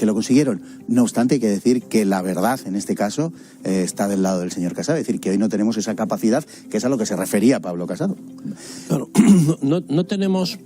lo consiguieron. No obstante, hay que decir que la verdad, en este caso, está del lado del señor Casado, es decir, que hoy no tenemos esa capacidad, que es a lo que se refería Pablo Casado. Claro, no tenemos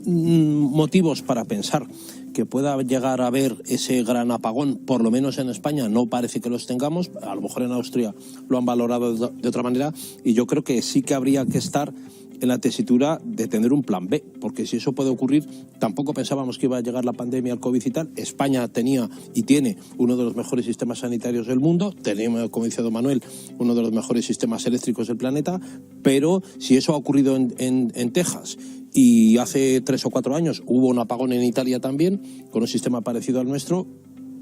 motivos para pensar que pueda llegar a haber ese gran apagón, por lo menos en España no parece que los tengamos, a lo mejor en Austria lo han valorado de otra manera, y yo creo que sí que habría que estar en la tesitura de tener un plan B, porque si eso puede ocurrir, tampoco pensábamos que iba a llegar la pandemia, el COVID y tal. España tenía y tiene uno de los mejores sistemas sanitarios del mundo, tenemos, como dice don Manuel, uno de los mejores sistemas eléctricos del planeta, pero si eso ha ocurrido en Texas y hace 3 o 4 años hubo un apagón en Italia también, con un sistema parecido al nuestro,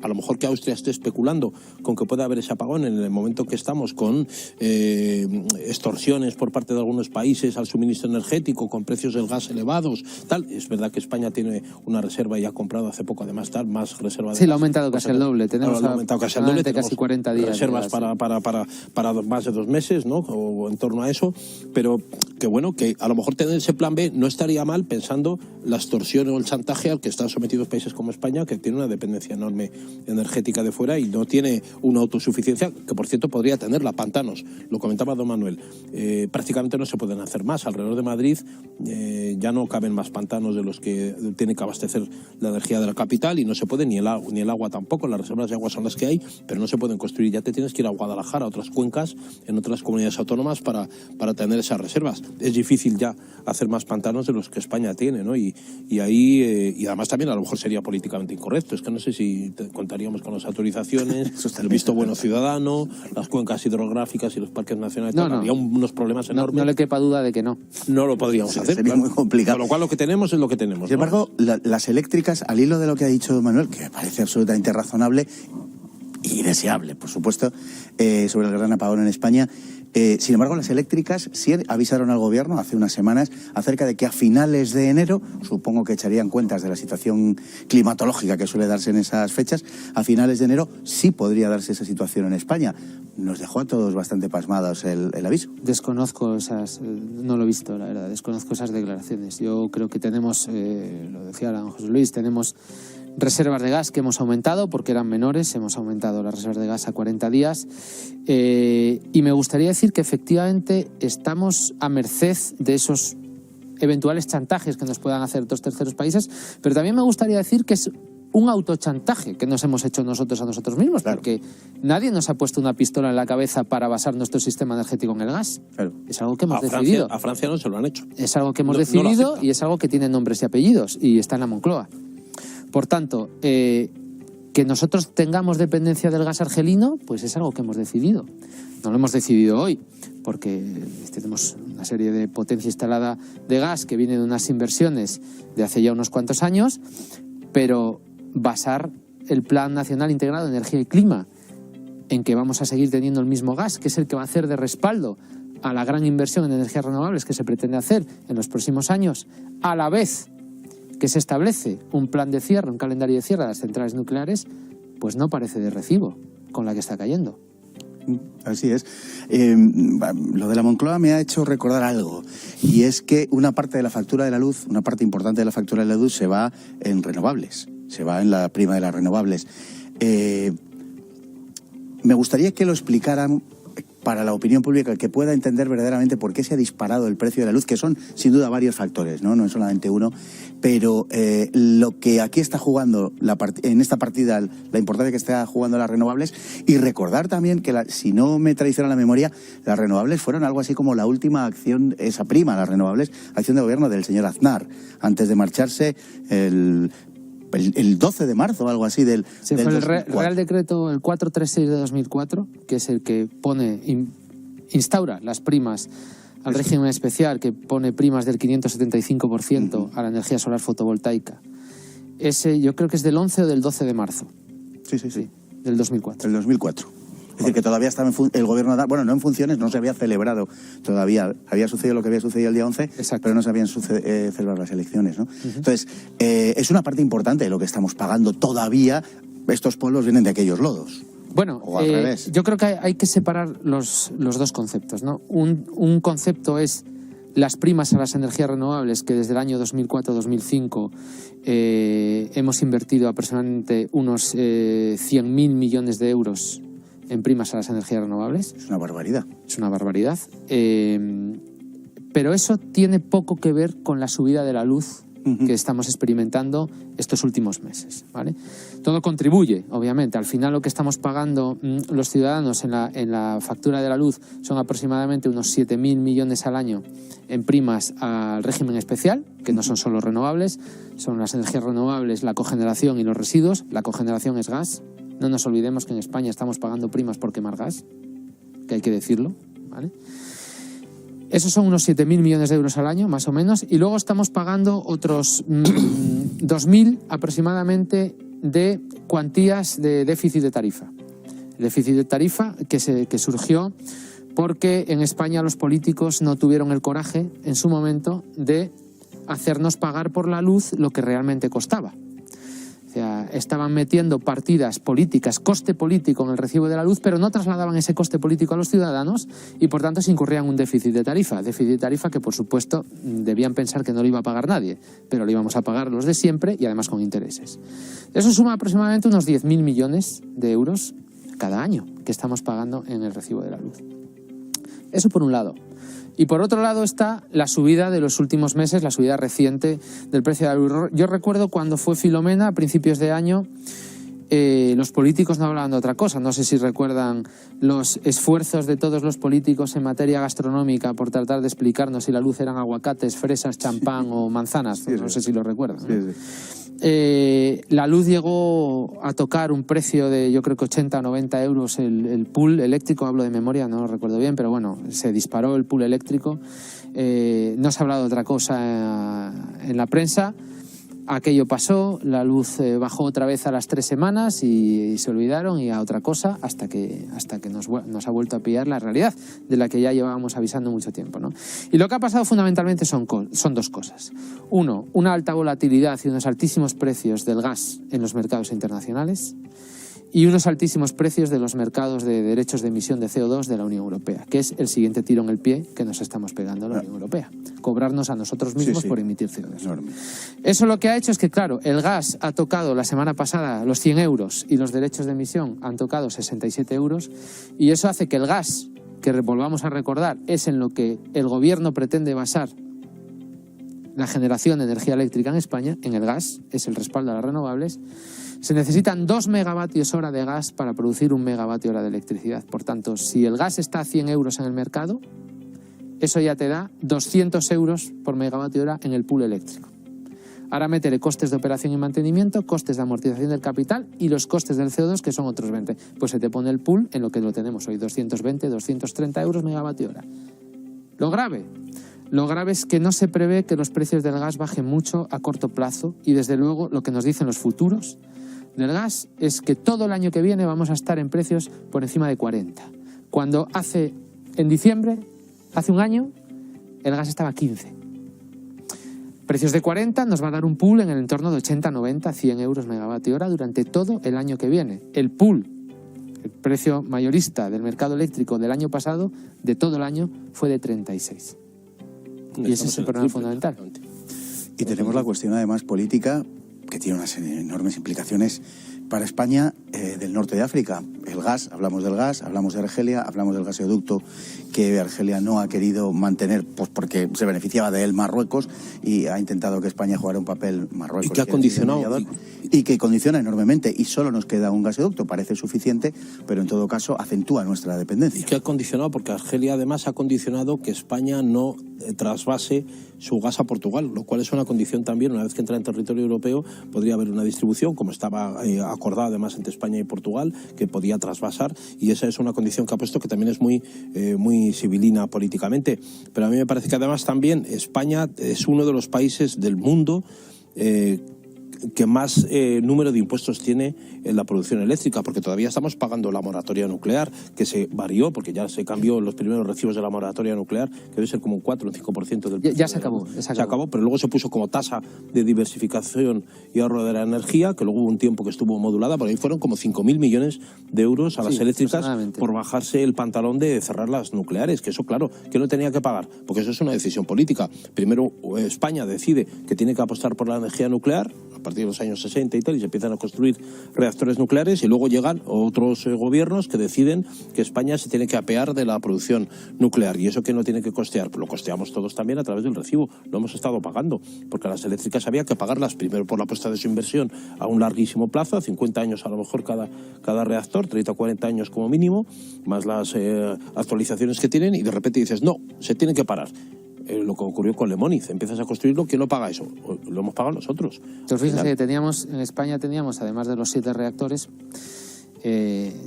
a lo mejor que Austria esté especulando con que pueda haber ese apagón en el momento que estamos con extorsiones por parte de algunos países al suministro energético, con precios del gas elevados, tal. Es verdad que España tiene una reserva y ha comprado hace poco, además, más reserva de Sí, gas. lo ha aumentado casi el doble. Tenemos casi 40 días. Reservas para más de 2 meses, ¿no? O en torno a eso. Pero que bueno, que a lo mejor tener ese plan B no estaría mal, pensando la extorsión o el chantaje al que están sometidos países como España, que tiene una dependencia enorme energética de fuera y no tiene una autosuficiencia, que por cierto podría tenerla. Pantanos, lo comentaba don Manuel, prácticamente no se pueden hacer más. Alrededor de Madrid ya no caben más pantanos de los que tiene que abastecer la energía de la capital, y no se puede, ni el agua tampoco. Las reservas de agua son las que hay, pero no se pueden construir. Ya te tienes que ir a Guadalajara, a otras cuencas, en otras comunidades autónomas para tener esas reservas. Es difícil ya hacer más pantanos de los que España tiene, ¿no? Y ahí, y además también a lo mejor sería políticamente incorrecto. Es que no sé si contaríamos con las autorizaciones, el visto bueno ciudadano, las cuencas hidrográficas y los parques nacionales. Habría unos problemas enormes. No le quepa duda de que no. No lo podríamos hacer. Sería muy complicado. Con lo cual lo que tenemos es lo que tenemos. Sin embargo, las eléctricas, al hilo de lo que ha dicho Manuel, que me parece absolutamente razonable y deseable, por supuesto, sobre el gran apagón en España. Sin embargo, las eléctricas sí avisaron al gobierno hace unas semanas acerca de que a finales de enero, supongo que echarían cuentas de la situación climatológica que suele darse en esas fechas, a finales de enero sí podría darse esa situación en España. Nos dejó a todos bastante pasmados el aviso. Desconozco esas, no lo he visto, la verdad, desconozco esas declaraciones. Yo creo que tenemos, lo decía don José Luis, tenemos reservas de gas que hemos aumentado porque eran menores, hemos aumentado las reservas de gas a 40 días y me gustaría decir que efectivamente estamos a merced de esos eventuales chantajes que nos puedan hacer otros terceros países, pero también me gustaría decir que es un autochantaje que nos hemos hecho nosotros a nosotros mismos, claro, porque nadie nos ha puesto una pistola en la cabeza para basar nuestro sistema energético en el gas. Claro. Es algo que hemos decidido. A Francia no se lo han hecho. Es algo que hemos decidido y es algo que tiene nombres y apellidos y está en la Moncloa. Por tanto, que nosotros tengamos dependencia del gas argelino, pues es algo que hemos decidido. No lo hemos decidido hoy, porque tenemos una serie de potencia instalada de gas que viene de unas inversiones de hace ya unos cuantos años, pero basar el Plan Nacional Integrado de Energía y Clima en que vamos a seguir teniendo el mismo gas, que es el que va a hacer de respaldo a la gran inversión en energías renovables que se pretende hacer en los próximos años, a la vez que se establece un plan de cierre, un calendario de cierre de las centrales nucleares, pues no parece de recibo con la que está cayendo. Así es. Lo de la Moncloa me ha hecho recordar algo, y es que una parte de la factura de la luz, una parte importante de la factura de la luz se va en renovables, se va en la prima de las renovables. Me gustaría que lo explicaran para la opinión pública, que pueda entender verdaderamente por qué se ha disparado el precio de la luz, que son sin duda varios factores, no es solamente uno, pero lo que aquí está jugando en esta partida, la importancia que está jugando las renovables, y recordar también que, si no me traiciona la memoria, las renovables fueron algo así como la última acción, esa prima, las renovables, acción de gobierno del señor Aznar, antes de marcharse el 12 de marzo o algo así del fue el Real Decreto, el 436 de 2004, que es el que instaura las primas al régimen especial, que pone primas del 575% a la energía solar fotovoltaica. Ese yo creo que es del 11 o del 12 de marzo. Sí, del 2004. El 2004. Es decir, que todavía estaba el gobierno, no en funciones, no se había celebrado todavía. Había sucedido lo que había sucedido el día 11, exacto, pero no se habían celebrado las elecciones, ¿no? Uh-huh. Entonces, es una parte importante de lo que estamos pagando todavía. Estos pueblos vienen de aquellos lodos. Bueno, o al revés. Yo creo que hay que separar los dos conceptos, ¿no? Un concepto es las primas a las energías renovables, que desde el año 2004-2005 hemos invertido aproximadamente unos 100.000 millones de euros en primas a las energías renovables. Es una barbaridad. Es una barbaridad. Pero eso tiene poco que ver con la subida de la luz que estamos experimentando estos últimos meses, ¿vale? Todo contribuye, obviamente. Al final lo que estamos pagando los ciudadanos en la factura de la luz son aproximadamente unos 7.000 millones al año en primas al régimen especial, que no son solo renovables, son las energías renovables, la cogeneración y los residuos. La cogeneración es gas. No nos olvidemos que en España estamos pagando primas por quemar gas, que hay que decirlo, ¿vale? Esos son unos 7.000 millones de euros al año, más o menos, y luego estamos pagando otros 2.000 aproximadamente de cuantías de déficit de tarifa. El déficit de tarifa que surgió porque en España los políticos no tuvieron el coraje en su momento de hacernos pagar por la luz lo que realmente costaba. O sea, estaban metiendo partidas políticas, coste político en el recibo de la luz, pero no trasladaban ese coste político a los ciudadanos y por tanto se incurrían en un déficit de tarifa. Déficit de tarifa que por supuesto debían pensar que no lo iba a pagar nadie, pero lo íbamos a pagar los de siempre y además con intereses. Eso suma aproximadamente unos 10.000 millones de euros cada año que estamos pagando en el recibo de la luz. Eso por un lado. Y por otro lado está la subida de los últimos meses, la subida reciente del precio de la luz. Yo recuerdo cuando fue Filomena, a principios de año, los políticos no hablaban de otra cosa. No sé si recuerdan los esfuerzos de todos los políticos en materia gastronómica por tratar de explicarnos si la luz eran aguacates, fresas, champán o manzanas. Sí, no sé si lo recuerdan, ¿no? Sí. La luz llegó a tocar un precio de, yo creo que 80 o 90 euros el pool eléctrico, hablo de memoria, no lo recuerdo bien, pero bueno, se disparó el pool eléctrico. No se ha hablado de otra cosa en la prensa. Aquello pasó, la luz bajó otra vez a las 3 semanas y se olvidaron y a otra cosa hasta que nos ha vuelto a pillar la realidad de la que ya llevábamos avisando mucho tiempo, ¿no? Y lo que ha pasado fundamentalmente son dos cosas. Uno, una alta volatilidad y unos altísimos precios del gas en los mercados internacionales y unos altísimos precios de los mercados de derechos de emisión de CO2 de la Unión Europea, que es el siguiente tiro en el pie que nos estamos pegando a la Unión Europea. Cobrarnos a nosotros mismos por emitir CO2. Enorme. Eso lo que ha hecho es que, claro, el gas ha tocado la semana pasada los 100 euros y los derechos de emisión han tocado 67 euros y eso hace que el gas, que volvamos a recordar, es en lo que el gobierno pretende basar la generación de energía eléctrica en España, en el gas, es el respaldo a las renovables. Se necesitan 2 megavatios hora de gas para producir 1 megavatio hora de electricidad. Por tanto, si el gas está a 100 euros en el mercado, eso ya te da 200 euros por megavatio hora en el pool eléctrico. Ahora métele costes de operación y mantenimiento, costes de amortización del capital y los costes del CO2, que son otros 20. Pues se te pone el pool en lo que lo tenemos hoy, 220, 230 euros megavatio hora. Lo grave es que no se prevé que los precios del gas bajen mucho a corto plazo y desde luego lo que nos dicen los futuros del gas es que todo el año que viene vamos a estar en precios por encima de 40. Cuando en diciembre, hace un año, el gas estaba a 15. Precios de 40 nos va a dar un pool en el entorno de 80, 90, 100 euros megavatio hora durante todo el año que viene. El pool, el precio mayorista del mercado eléctrico del año pasado, de todo el año, fue de 36. Y ese es el problema fundamental. Y tenemos la cuestión además política que tiene unas enormes implicaciones para España del norte de África. El gas, hablamos del gas, hablamos de Argelia, hablamos del gasoducto que Argelia no ha querido mantener pues porque se beneficiaba de él Marruecos y ha intentado que España jugara un papel Marruecos. Y que ha condicionado. Y que condiciona enormemente. Y solo nos queda un gasoducto, parece suficiente, pero en todo caso acentúa nuestra dependencia. Y que ha condicionado, porque Argelia además ha condicionado que España no trasvase su gas a Portugal, lo cual es una condición también, una vez que entra en territorio europeo, podría haber una distribución, como estaba acordado además entre España y Portugal, que podía trasvasar, y esa es una condición que ha puesto que también es muy civilina políticamente. Pero a mí me parece que además también España es uno de los países del mundo que más número de impuestos tiene en la producción eléctrica, porque todavía estamos pagando la moratoria nuclear, que se varió, porque ya se cambió los primeros recibos de la moratoria nuclear, que debe ser como un 4 o 5% del precio. Ya se acabó. Se acabó, pero luego se puso como tasa de diversificación y ahorro de la energía, que luego hubo un tiempo que estuvo modulada, por ahí fueron como 5.000 millones de euros a las eléctricas por bajarse el pantalón de cerrar las nucleares, que eso, claro, que no tenía que pagar, porque eso es una decisión política. Primero España decide que tiene que apostar por la energía nuclear, a partir de los años 60 y tal, y se empiezan a construir reactores nucleares, y luego llegan otros gobiernos que deciden que España se tiene que apear de la producción nuclear. ¿Y eso que no tiene que costear? Pues lo costeamos todos también a través del recibo. Lo hemos estado pagando, porque las eléctricas había que pagarlas primero por la apuesta de su inversión a un larguísimo plazo, a 50 años a lo mejor cada reactor, 30 o 40 años como mínimo, más las actualizaciones que tienen, y de repente dices, no, se tiene que parar. Lo que ocurrió con Lemoniz, empiezas a construirlo, ¿quién lo paga eso? Lo hemos pagado nosotros. Entonces fíjense que en España teníamos, además de los 7 reactores,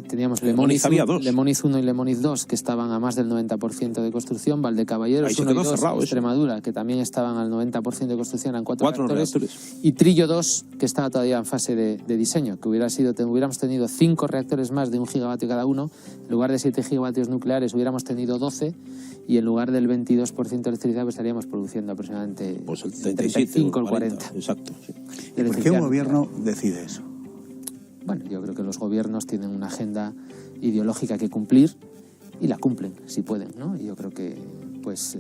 teníamos Lemoniz había dos. Lemoniz 1 y Lemoniz 2, que estaban a más del 90% de construcción, Valdecaballeros 1 y 2, Extremadura, que también estaban al 90% de construcción, eran cuatro reactores, y Trillo 2, que estaba todavía en fase de diseño, que hubiéramos tenido 5 reactores más de 1 gigavatio cada uno, en lugar de 7 gigavatios nucleares hubiéramos tenido 12, y en lugar del 22% de electricidad pues estaríamos produciendo aproximadamente pues el 35 o el 40. Exacto. Sí. ¿Y por qué un gobierno decide eso? Bueno, yo creo que los gobiernos tienen una agenda ideológica que cumplir y la cumplen, si pueden, ¿no? Y yo creo que, pues,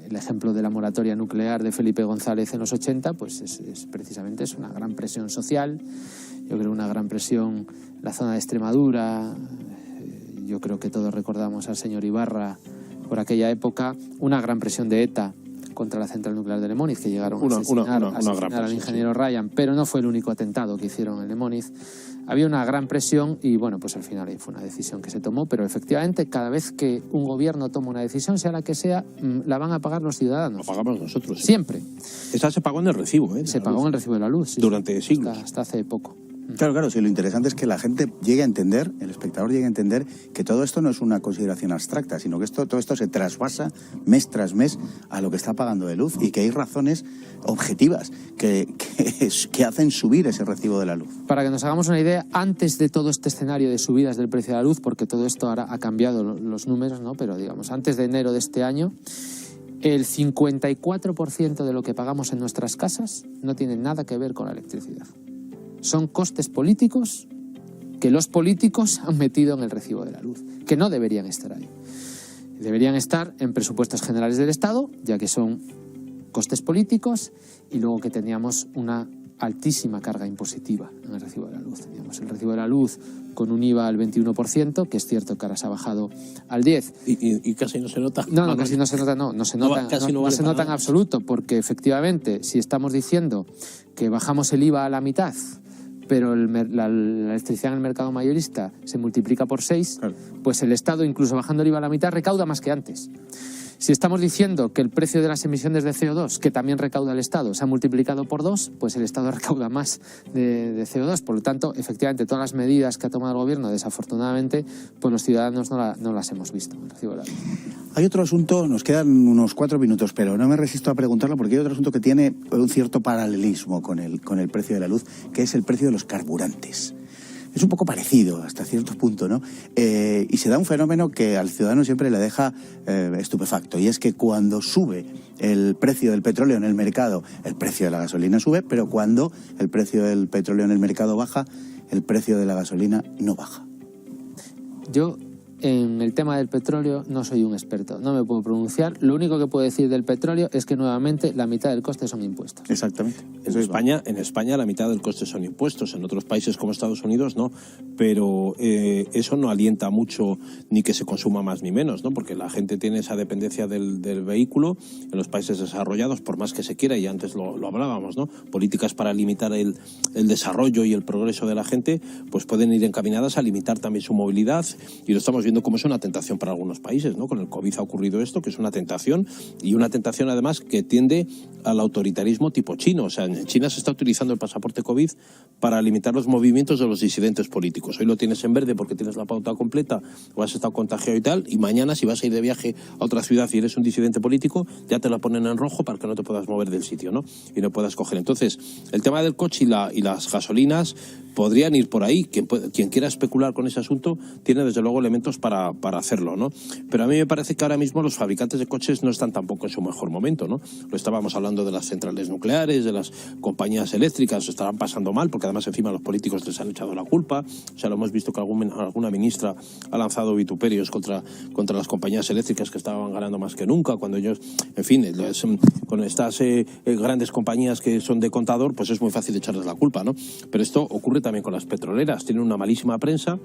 el ejemplo de la moratoria nuclear de Felipe González en los 80, pues precisamente es una gran presión social. Yo creo una gran presión en la zona de Extremadura. Yo creo que todos recordamos al señor Ibarra por aquella época, una gran presión de ETA contra la central nuclear de Lemoniz, que llegaron a asesinar al ingeniero Ryan, pero no fue el único atentado que hicieron en Lemoniz. Había una gran presión y, bueno, pues al final ahí fue una decisión que se tomó, pero efectivamente cada vez que un gobierno toma una decisión, sea la que sea, la van a pagar los ciudadanos. La pagamos nosotros. Sí. Siempre. Esa se pagó en el recibo, ¿eh? Se pagó en el recibo de la luz. Sí, durante siglos. Hasta hace poco. Claro, sí, lo interesante es que la gente llegue a entender, el espectador llegue a entender que todo esto no es una consideración abstracta, sino que todo esto se trasvasa mes tras mes a lo que está pagando de luz y que hay razones objetivas que hacen subir ese recibo de la luz. Para que nos hagamos una idea, antes de todo este escenario de subidas del precio de la luz, porque todo esto ahora ha cambiado los números, ¿no? Pero digamos, antes de enero de este año, el 54% de lo que pagamos en nuestras casas no tiene nada que ver con la electricidad. Son costes políticos que los políticos han metido en el recibo de la luz, que no deberían estar ahí. Deberían estar en presupuestos generales del Estado, ya que son costes políticos, y luego que teníamos una altísima carga impositiva en el recibo de la luz. Teníamos el recibo de la luz con un IVA al 21%, que es cierto que ahora se ha bajado al 10%. ¿Y casi no se nota? No, casi no se nota, no se nota en absoluto, porque efectivamente, si estamos diciendo que bajamos el IVA a la mitad, pero la electricidad en el mercado mayorista se multiplica por 6, claro, pues el Estado, incluso bajando el IVA a la mitad, recauda más que antes. Si estamos diciendo que el precio de las emisiones de CO2, que también recauda el Estado, se ha multiplicado por 2, pues el Estado recauda más de CO2. Por lo tanto, efectivamente, todas las medidas que ha tomado el Gobierno, desafortunadamente, pues los ciudadanos no las hemos visto en el recibo de la luz. Hay otro asunto, nos quedan unos 4 minutos, pero no me resisto a preguntarlo porque hay otro asunto que tiene un cierto paralelismo con el precio de la luz, que es el precio de los carburantes. Es un poco parecido hasta cierto punto, ¿no? Y se da un fenómeno que al ciudadano siempre le deja estupefacto, y es que cuando sube el precio del petróleo en el mercado, el precio de la gasolina sube, pero cuando el precio del petróleo en el mercado baja, el precio de la gasolina no baja. Yo, en el tema del petróleo, no soy un experto, no me puedo pronunciar. Lo único que puedo decir del petróleo es que nuevamente la mitad del coste son impuestos. Exactamente. En España la mitad del coste son impuestos, en otros países como Estados Unidos no, pero eso no alienta mucho ni que se consuma más ni menos, ¿no? Porque la gente tiene esa dependencia del vehículo. En los países desarrollados, por más que se quiera, y antes lo hablábamos, ¿no? Políticas para limitar el desarrollo y el progreso de la gente, pues pueden ir encaminadas a limitar también su movilidad, y lo estamos viendo como es una tentación para algunos países, ¿no? Con el COVID ha ocurrido esto, que es una tentación, y una tentación además que tiende al autoritarismo tipo chino. O sea, en China se está utilizando el pasaporte COVID para limitar los movimientos de los disidentes políticos. Hoy lo tienes en verde porque tienes la pauta completa o has estado contagiado y tal, y mañana si vas a ir de viaje a otra ciudad y eres un disidente político, ya te la ponen en rojo para que no te puedas mover del sitio, ¿no? Y no puedas coger. Entonces, el tema del coche y las gasolinas podrían ir por ahí. Quien quiera especular con ese asunto tiene desde luego elementos para hacerlo, ¿no? Pero a mí me parece que ahora mismo los fabricantes de coches no están tampoco en su mejor momento, ¿no? Lo estábamos hablando de las centrales nucleares, de las compañías eléctricas, estarán pasando mal porque además encima los políticos les han echado la culpa. O sea, lo hemos visto que alguna ministra ha lanzado vituperios contra las compañías eléctricas, que estaban ganando más que nunca, cuando ellos, en fin, con estas grandes compañías que son de contador, pues es muy fácil echarles la culpa, ¿no? Pero esto ocurre también con las petroleras. Tienen una malísima prensa,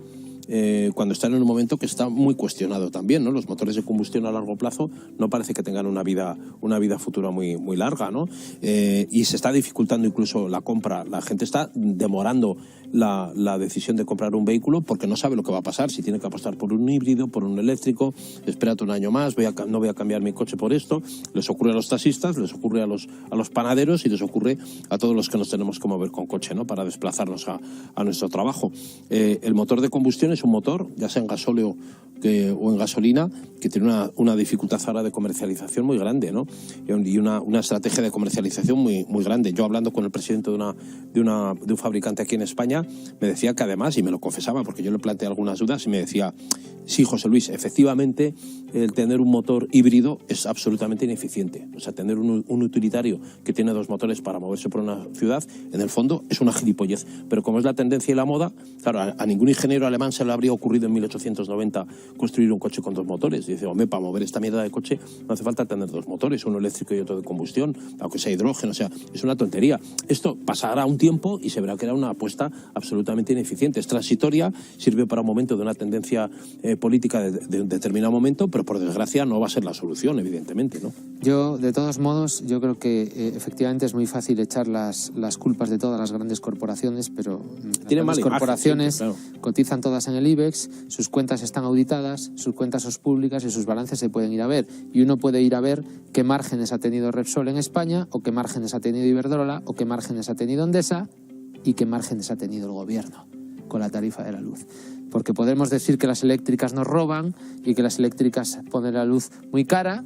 cuando están en un momento que está muy cuestionado también, ¿no? Los motores de combustión a largo plazo no parece que tengan una vida futura muy larga, ¿no? Y se está dificultando incluso la compra. La gente está demorando la decisión de comprar un vehículo porque no sabe lo que va a pasar, si tiene que apostar por un híbrido, por un eléctrico, espérate un año más, no voy a cambiar mi coche por esto. Les ocurre a los taxistas, les ocurre a los panaderos y les ocurre a todos los que nos tenemos que mover con coche, ¿no? Para desplazarnos a nuestro trabajo. El motor de combustión es un motor, ya sea en gasóleo o en gasolina, que tiene una dificultad ahora de comercialización muy grande, ¿no? Y una estrategia de comercialización muy grande. Yo, hablando con el presidente de un fabricante aquí en España, me decía que además, y me lo confesaba porque yo le planteé algunas dudas, y me decía: sí, José Luis, efectivamente el tener un motor híbrido es absolutamente ineficiente. O sea, tener un utilitario que tiene 2 motores para moverse por una ciudad, en el fondo es una gilipollez. Pero como es la tendencia y la moda, claro, a ningún ingeniero alemán se le habría ocurrido en 1890 construir un coche con 2 motores. Y dice: hombre, para mover esta mierda de coche no hace falta tener 2 motores, uno eléctrico y otro de combustión, aunque sea hidrógeno. O sea, es una tontería. Esto pasará un tiempo y se verá que era una apuesta absolutamente ineficiente. Es transitoria, sirve para un momento de una tendencia política de un determinado momento, pero por desgracia no va a ser la solución, evidentemente, ¿no? Yo, de todos modos, yo creo que efectivamente es muy fácil echar las culpas de todas las grandes corporaciones, pero las corporaciones siempre, claro, cotizan todas en el IBEX, sus cuentas están auditadas, sus cuentas son públicas y sus balances se pueden ir a ver. Y uno puede ir a ver qué márgenes ha tenido Repsol en España, o qué márgenes ha tenido Iberdrola, o qué márgenes ha tenido Endesa, y qué márgenes ha tenido el gobierno con la tarifa de la luz. Porque podemos decir que las eléctricas nos roban y que las eléctricas ponen la luz muy cara,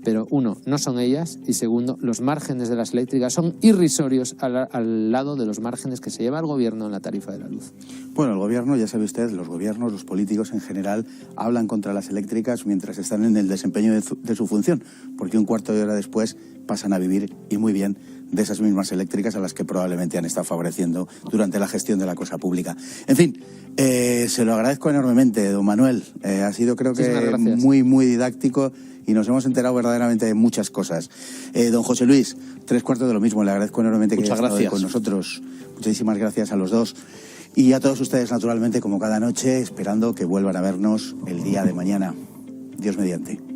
pero uno, no son ellas, y segundo, los márgenes de las eléctricas son irrisorios al lado de los márgenes que se lleva el gobierno en la tarifa de la luz. Bueno, el gobierno, ya sabe usted, los gobiernos, los políticos en general, hablan contra las eléctricas mientras están en el desempeño de su función, porque un cuarto de hora después pasan a vivir, y muy bien, de esas mismas eléctricas a las que probablemente han estado favoreciendo durante la gestión de la cosa pública. En fin, se lo agradezco enormemente, don Manuel. Ha sido, creo que, muy didáctico y nos hemos enterado verdaderamente de muchas cosas. Don José Luis, 3/4 de lo mismo. Le agradezco enormemente que haya estado hoy con nosotros. Muchísimas gracias a los dos. Y a todos ustedes, naturalmente, como cada noche, esperando que vuelvan a vernos el día de mañana. Dios mediante.